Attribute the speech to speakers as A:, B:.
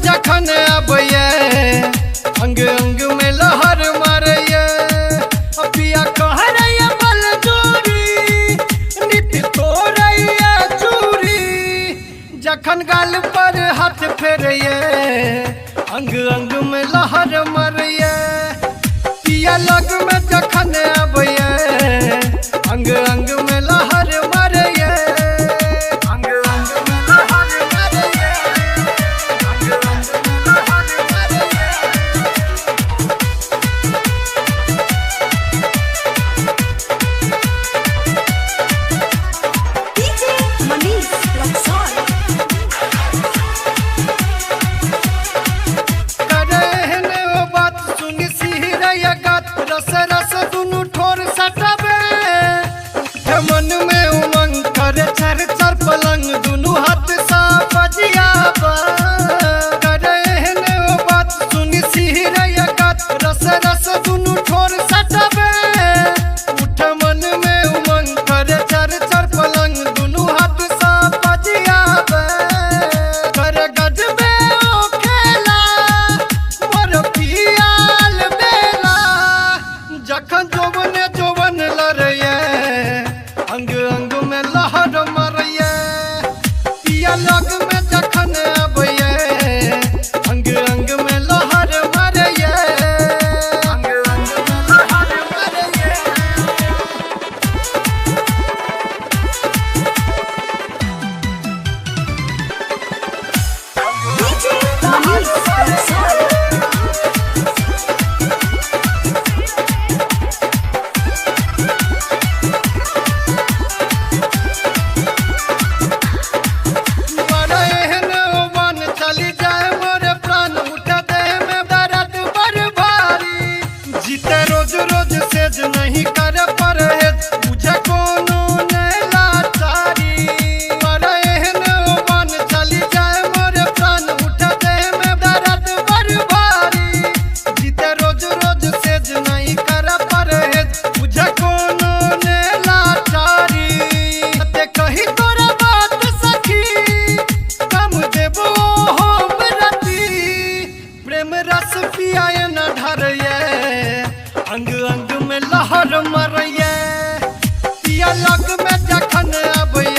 A: जखन आबैये अंग अंग में लहर मारैये पिया कहरैये बल जोरी नित तोड़ैये चूरी जखन गाल पर हाथ फेरैये अंग अंग में लहर मारैये पिया लग में जखन आबैये अंग अंग में लहर मारैये अंग अंग में लहर मारैये अंग अंग में लहर मारैये।
B: DJ Manish Luxor.
A: करे वो बात सुनी सिहरैया गात रस रस दुनु ठोर सटाबे मन में उमंग करे चर चर पलंग दुनु हाथ सा बजियाबा करे वो बात सुनी सिहरैया गात रस रस दुनु ठोर सटाबे उठ मन में उमंग करे चर चर पलंग दुनु हाथ सा बजियाबा करे गजबे ओ खेला मोर पियाल बेला जखन जोवन लड़ैये अंग अंग में लहर मारैये पिया लग में जखन आबैये अंग अंग में लहर मारैये अंग अंग में लहर मारैये।
B: DJ Manish Luxor.
A: मन चली जाए मोरे प्राण उठ दे में दर्द बड़ भारी जीते रोज रोज सेज नहीं कर परहेज मुझे कोनो ने लाचारी मन चली जाए मोरे प्राण उठ दे में दर्द बड़ भारी जीते रोज रोज सेज नहीं कर परहेज मुझे कोनो ने लाचारी ते कही तोरा बात सखी कम देबो हम रति प्रेम रस पियाए न ढरैये अंग अंग में लहर मारैये पिया लग में जखन आबैये